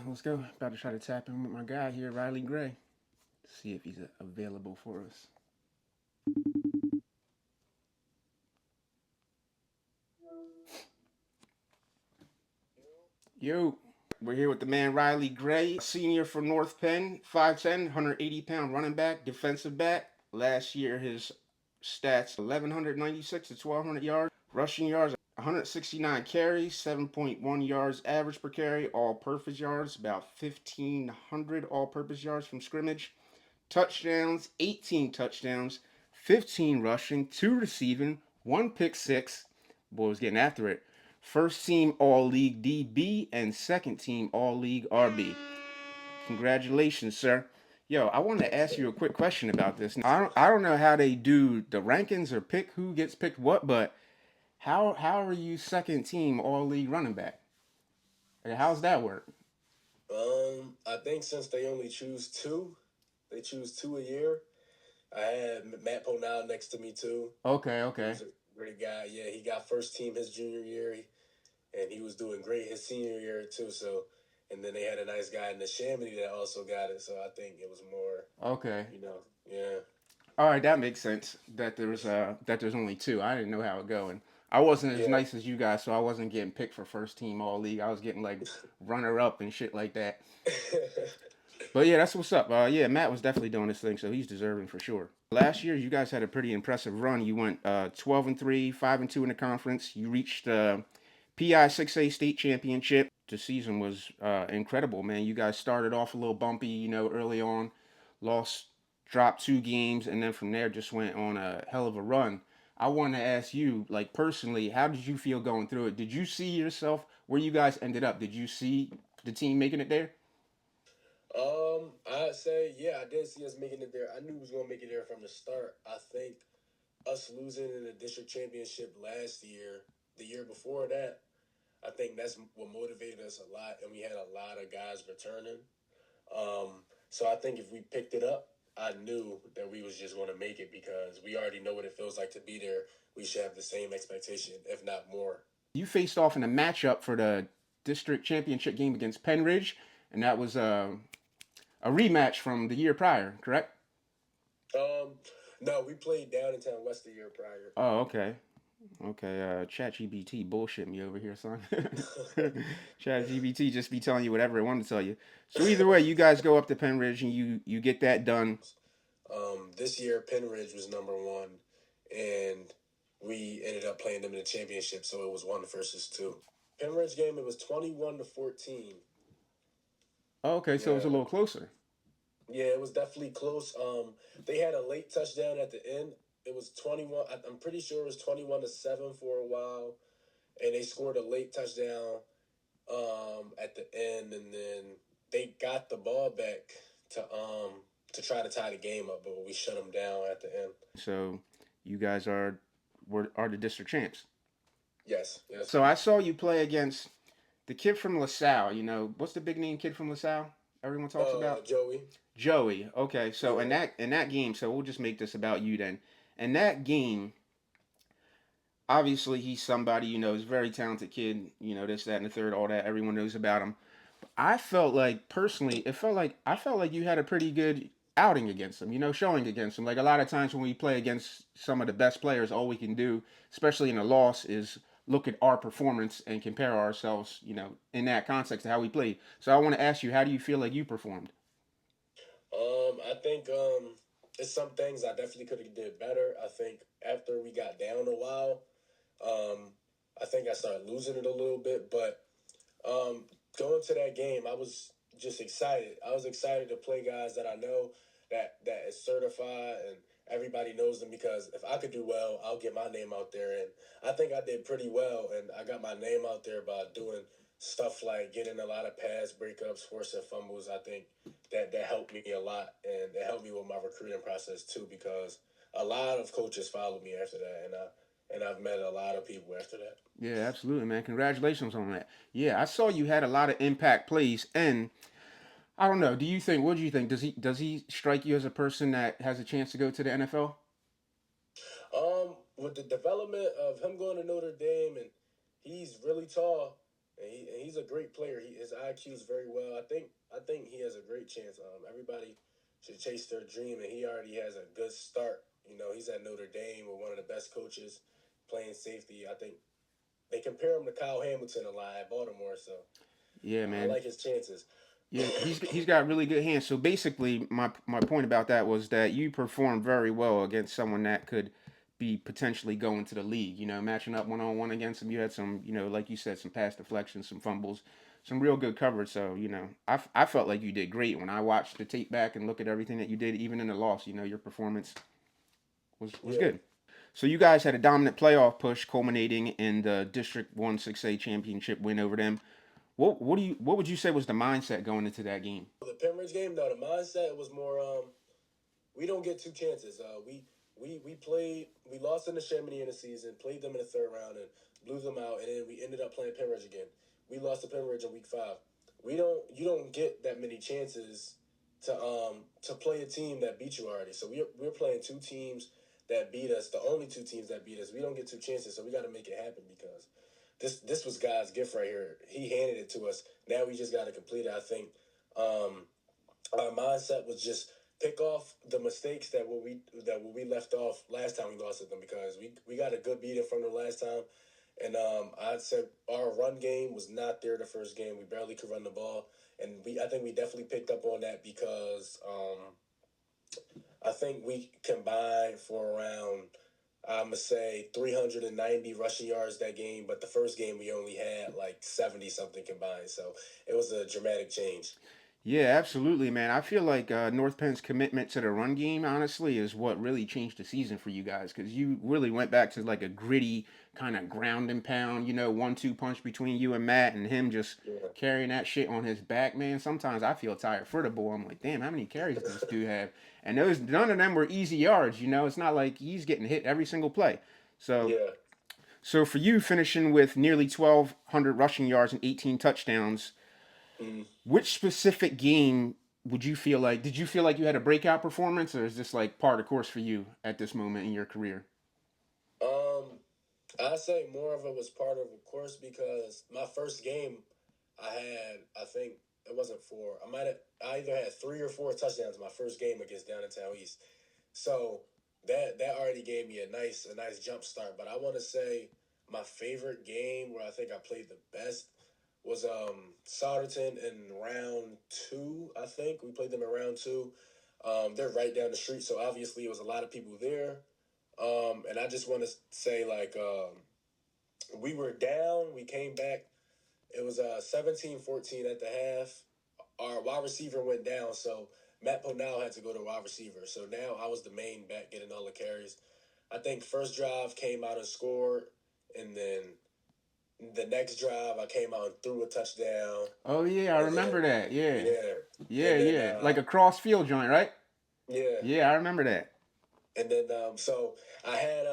let's go. About to try to tap in with my guy here, Riley Gray. See if he's available for us. Yo, we're here with the man Riley Gray, senior from North Penn, 5'10", 180-pound running back, defensive back. Last year, his stats 1,196 to 1,200 yards, rushing yards 169 carries, 7.1 yards average per carry, all-purpose yards about 1,500 all-purpose yards from scrimmage. Touchdowns, 18 touchdowns, 15 rushing, 2 receiving, 1 pick six. Boy was getting after it. First team All League DB and second team All League RB. Congratulations, sir. Yo, I want to ask you a quick question about this. I don't know how they do the rankings or pick who gets picked what, but how are you second team All League running back? How's that work? I think since they only choose two, they choose two a year. I had Matt Ponal next to me too. Okay, He okay. was a great guy. Yeah, he got first team his junior year, and he was doing great his senior year too. So, and then they had a nice guy in the Chamonix that also got it. So I think it was more, Okay. yeah. All right, that makes sense. That there's only two. I didn't know how it going. I wasn't as Yeah. nice as you guys, so I wasn't getting picked for first team all league. I was getting like runner up and shit like that. But yeah, that's what's up. Yeah, Matt was definitely doing his thing, so he's deserving for sure. Last year, you guys had a pretty impressive run. You went 12-3, 5-2 in the conference. You reached PI 6A state championship. The season was incredible, man. You guys started off a little bumpy, early on, lost, dropped 2 games, and then from there just went on a hell of a run. I want to ask you, like personally, how did you feel going through it? Did you see yourself where you guys ended up? Did you see the team making it there? I'd say yeah, I did see us making it there. I knew we was gonna make it there from the start. I think us losing in the district championship last year, the year before that, I think that's what motivated us a lot, and we had a lot of guys returning. So I think if we picked it up, I knew that we was just going to make it because we already know what it feels like to be there. We should have the same expectation, if not more. You faced off in a matchup for the district championship game against Penn, and that was a rematch from the year prior, correct? Um, no, we played Downtown West the year prior. Oh, okay. Okay, ChatGPT bullshit me over here, son. ChatGPT just be telling you whatever it wanted to tell you. So either way, you guys go up to Penridge and you get that done. This year, Penridge was number one, and we ended up playing them in the championship, so it was one versus two. Penridge game, it was 21-14. Oh, okay, so it was a Yeah, little closer. yeah, it was definitely close. They had a late touchdown at the end. It was 21. I'm pretty sure it was 21-7 for a while, and they scored a late touchdown at the end, and then they got the ball back to try to tie the game up, but we shut them down at the end. So you guys are the district champs. Yes, yes. So I saw you play against the kid from LaSalle. What's the big name kid from LaSalle? Everyone talks about Joey. Joey. Okay, so in Yeah. that game, so we'll just make this about you then. In that game, obviously he's somebody, he's a very talented kid, this, that, and the third, all that. Everyone knows about him. I felt like personally, I felt like you had a pretty good outing against him, showing against him. Like a lot of times when we play against some of the best players, all we can do, especially in a loss, is look at our performance and compare ourselves, in that context to how we played. So I want to ask you, how do you feel like you performed? I think it's some things I definitely could have did better. I think after we got down a while, um, I think I started losing it a little bit. But um, going to that game, I was just excited. I was excited to play guys that I know that is certified and everybody knows them because if I could do well, I'll get my name out there. And I think I did pretty well, and I got my name out there by doing stuff like getting a lot of pass breakups, forcing fumbles. I think that helped me a lot, and it helped me with my recruiting process too because a lot of coaches followed me after that, and I've met a lot of people after that. Yeah, absolutely, man. Congratulations on that. Yeah, I saw you had a lot of impact plays, and I don't know. What do you think? Does he strike you as a person that has a chance to go to the NFL? With the development of him going to Notre Dame, and he's really tall, and he's a great player. His IQ is very well. I think he has a great chance. Everybody should chase their dream, and he already has a good start. He's at Notre Dame with one of the best coaches playing safety. I think they compare him to Kyle Hamilton a lot at Baltimore, so Yeah, I man. like his chances. Yeah, he's got really good hands. So basically, my point about that was that you performed very well against someone that could be potentially going to the league. Matching up 1-on-1 against him, you had some, like you said, some pass deflections, some fumbles, some real good coverage. So I felt like you did great when I watched the tape back and look at everything that you did, even in the loss. Your performance was Yeah. good. So you guys had a dominant playoff push, culminating in the District 1 6A championship win over them. What would you say was the mindset going into that game? The Penridge game, no, the mindset was more we don't get two chances. We lost in the Chamonix in the season, played them in the third round, and blew them out, and then we ended up playing Penridge again. We lost to Penridge in week 5. You don't get that many chances to play a team that beat you already. So we're playing two teams that beat us, the only two teams that beat us. We don't get two chances, so we got to make it happen because this was God's gift right here. He handed it to us. Now we just got to complete it. I think um, our mindset was just pick off the mistakes that we left off last time we lost to them because we got a good beating from them last time. And I'd say our run game was not there the first game. We barely could run the ball, and I think we definitely picked up on that because I think we combined for around I'm gonna say 390 rushing yards that game, but the first game we only had like 70 something combined, so it was a dramatic change. Yeah, absolutely, man. I feel like North Penn's commitment to the run game, honestly, is what really changed the season for you guys because you really went back to like a gritty kind of ground and pound, 1-2 punch between you and Matt and him just Yeah. carrying that shit on his back, man. Sometimes I feel tired for the boy. I'm like, damn, how many carries does this dude have? And those none of them were easy yards, It's not like he's getting hit every single play. So, Yeah. so for you finishing with nearly 1,200 rushing yards and 18 touchdowns, Mm. which specific game would you feel like? Did you feel like you had a breakout performance, or is this like part of the course for you at this moment in your career? Um, I say more of it was part of a course because my first game, I think it wasn't four. I either had 3 or 4 touchdowns my first game against Downtown East. So that already gave me a nice jump start. But I want to say my favorite game where I think I played the best was Souderton in round 2. I think we played them in round 2. They're right down the street, so obviously it was a lot of people there. And I just want to say like we were down, we came back. It was 17-14 at the half. Our wide receiver went down, so Matt Ponal had to go to wide receiver. So now I was the main back getting all the carries. I think first drive came out and scored, and then the next drive I came out and threw a touchdown, Oh yeah, I and then remember that. Yeah, yeah, yeah, and then yeah. Like a cross field joint, right? yeah, Yeah, I remember that. and then so I had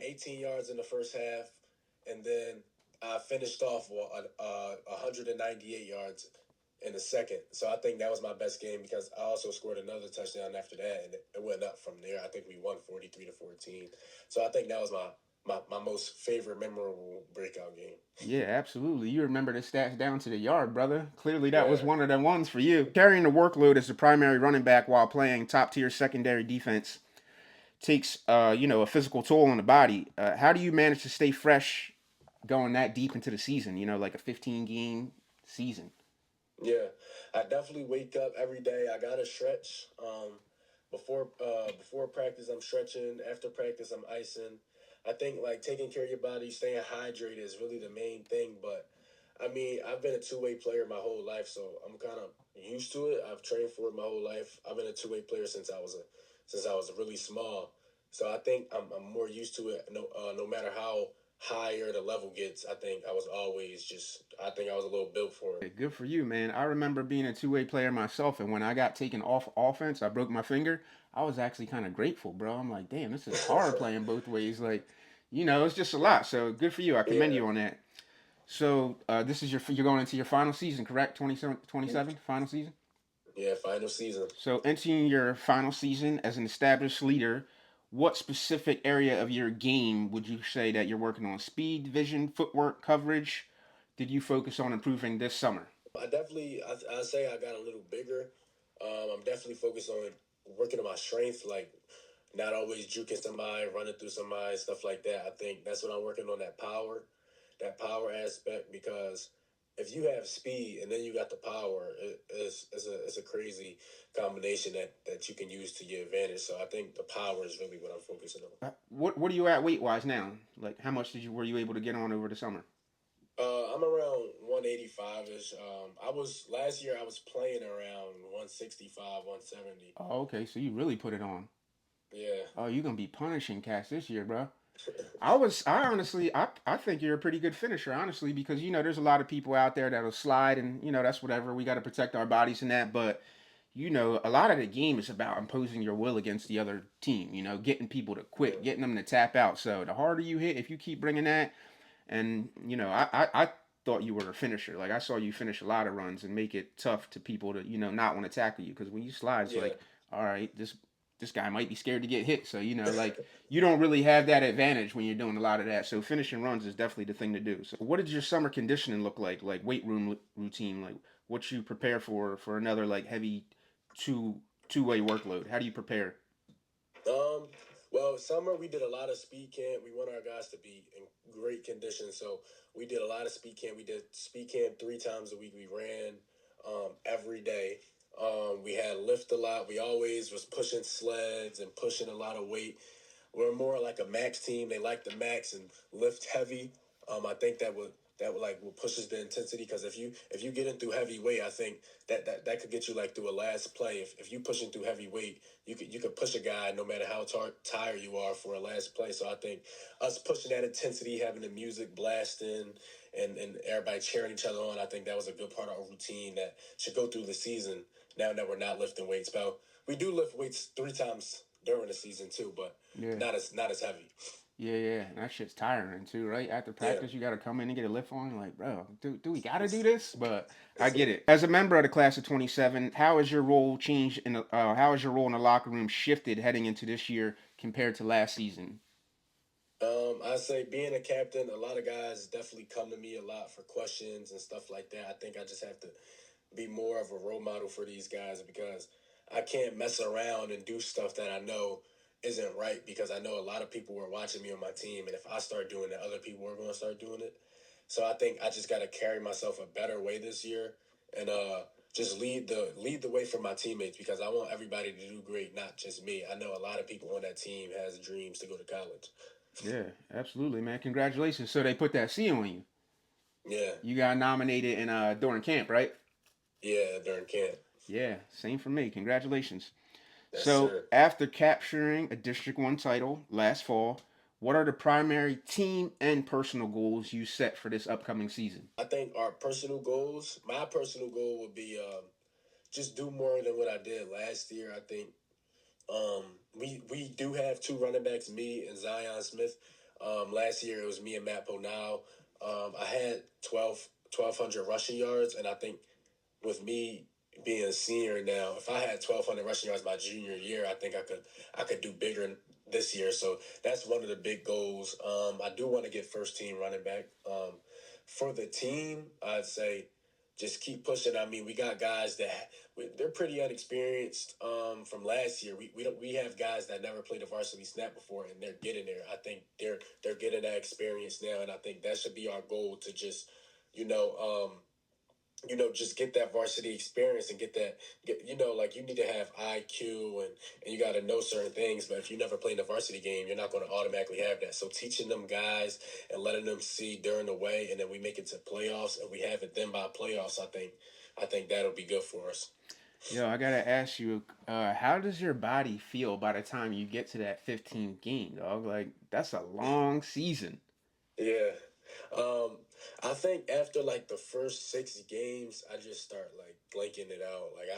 18 yards in the first half, and then I finished off 198 yards in the second. So I think that was my best game because I also scored another touchdown after that, and it went up from there. I think we won 43-14. So I think that was my most favorite memorable breakout game. Yeah, absolutely. You remember the stats down to the yard, brother. Clearly, that was Yeah, one of the ones for you. Carrying the workload as the primary running back while playing top tier secondary defense takes, a physical toll on the body. How do you manage to stay fresh going that deep into the season? Like a 15 game season. yeah. I definitely wake up every day. I gotta stretch. Before practice, I'm stretching. After practice, I'm icing. I think like taking care of your body, staying hydrated is really the main thing. But I mean, I've been a two-way player my whole life, so I'm kind of used to it. I've trained for it my whole life. I've been a two-way player since I was really small. So I think I'm more used to it. No matter how higher the level gets, I think I was a little built for it. Good for you, man. I remember being a two-way player myself, and when I got taken off offense, I broke my finger. I was actually kind of grateful, bro. I'm like, damn, this is hard playing both ways. Like, it's just a lot. So good for you. I commend Yeah, you on that. So this is you're going into your final season, correct? 27 final season. yeah, final season. So entering your final season as an established leader, what specific area of your game would you say that you're working on? Speed, vision, footwork, coverage, did you focus on improving this summer? I definitely, I say I got a little bigger. I'm definitely focused on working on my strength, like not always juking somebody, running through somebody, stuff like that. I think that's what I'm working on, that power aspect, because if you have speed and then you got the power, it's a crazy combination that you can use to your advantage. So I think the power is really what I'm focusing on. What are you at weight wise now? Like how much did you were you able to get on over the summer? I'm around 185 ish. I was last year. I was playing around 165, 170. Oh, okay, so you really put it on. Yeah. Oh, you gonna be punishing cats this year, bro. I honestly, I think you're a pretty good finisher, honestly, because there's a lot of people out there that'll slide, and that's whatever. We got to protect our bodies and that, but a lot of the game is about imposing your will against the other team. Getting people to quit, Yeah. getting them to tap out. So the harder you hit, if you keep bringing that, and I thought you were a finisher. Like I saw you finish a lot of runs and make it tough to people to not want to tackle you because when you slide, it's Yeah. like, all right, this guy might be scared to get hit. So like you don't really have that advantage when you're doing a lot of that. So finishing runs is definitely the thing to do. So what did your summer conditioning look like? Like weight room routine, like what you prepare for another like heavy two two-way workload? How do you prepare? Um, well, summer we did a lot of speed camp. We want our guys to be in great condition, so we did a lot of speed camp. We did speed camp 3 times a week. We ran every day. We had lift a lot. We always was pushing sleds and pushing a lot of weight. We're more like a max team. They like the max and lift heavy. I think that would like will pushes the intensity, because if you get in through heavy weight, I think that could get you like through a last play. If you pushing through heavy weight, you could push a guy no matter how tired you are for a last play. So I think us pushing that intensity, having the music blasting, and everybody cheering each other on, I think that was a good part of our routine that should go through the season. Now that we're not lifting weights, but we do lift weights 3 times during the season too, but Yeah. not as heavy. Yeah. That shit's tiring too, right? After Yeah. practice, you got to come in and get a lift on. Like, bro, do we got to do this? But I get it. As a member of the class of 27, how has your role changed how has your role in the locker room shifted heading into this year compared to last season? I say being a captain, a lot of guys definitely come to me a lot for questions and stuff like that. I think I just have to be more of a role model for these guys, because I can't mess around and do stuff that I know isn't right, because I know a lot of people were watching me on my team, and if I start doing it, other people are going to start doing it. So I think I just got to carry myself a better way this year, and just lead the way for my teammates, because I want everybody to do great, not just me. I know a lot of people on that team has dreams to go to college. Yeah, absolutely, man. Congratulations. So they put that C on you. Yeah, You got nominated in during camp, right? yeah, during camp. Yeah, same for me. Congratulations. Yes, So, sir. after capturing a District 1 title last fall, what are the primary team and personal goals you set for this upcoming season? I think our personal goals. My personal goal would be just do more than what I did last year. I think um, we do have 2 running backs, me and Zion Smith. Last year it was me and Matt Ponal. I had 1,200 rushing yards, and I think with me being a senior now, if I had 1,200 rushing yards my junior year, I think I could do bigger this year. So that's one of the big goals. I do want to get first team running back. For the team, I'd say just keep pushing. I mean, we got guys that they're pretty unexperienced from last year. We have guys that never played a varsity snap before, and they're getting there. I think they're getting that experience now, and I think that should be our goal to just you know um, just get that varsity experience and like you need to have IQ, and you got to know certain things. But if you never played in a varsity game, you're not going to automatically have that. So teaching them guys and letting them see during the way, and then we make it to playoffs and we have it then by playoffs. I think that'll be good for us. Yo, I gotta ask you, how does your body feel by the time you get to that 15th game, dog? Like, that's a long season. Yeah. Um, I think after like the first 6 games, I just start like blanking it out. Like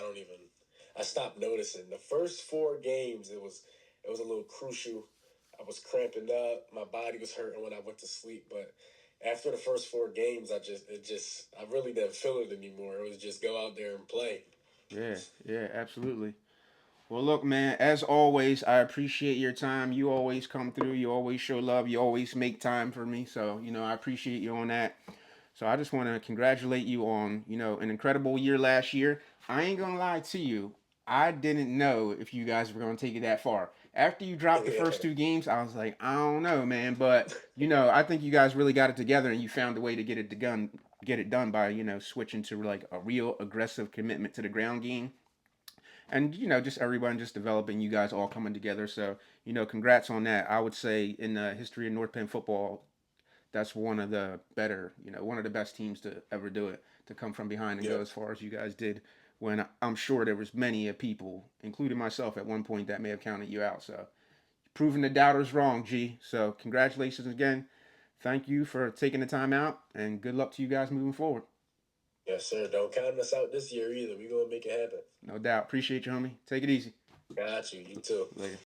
I stopped noticing. The first 4 games, it was a little crucial. I was cramping up. My body was hurting when I went to sleep. But after the first 4 games, I really didn't feel it anymore. It was just go out there and play. Yeah, absolutely. Well, look, man, as always, I appreciate your time. You always come through. You always show love. You always make time for me. So, I appreciate you on that. So I just want to congratulate you on, an incredible year last year. I ain't gonna lie to you. I didn't know if you guys were gonna take it that far. After you dropped the Yeah. first two games, I was like, I don't know, man. But I think you guys really got it together, and you found a way to get it done by switching to like a real aggressive commitment to the ground game, and just everyone just developing. You guys all coming together. So congrats on that. I would say in the history of North Penn football, that's one of the best teams to ever do it, to come from behind and go Yep. as far as you guys did. When I'm sure there was many a people, including myself at one point, that may have counted you out. So proving the doubters wrong, G. So congratulations again. Thank you for taking the time out, and good luck to you guys moving forward. Yes, sir. Don't count us out this year either. We're gonna make it happen. No doubt. Appreciate you, homie. Take it easy. Got you. You too. Later.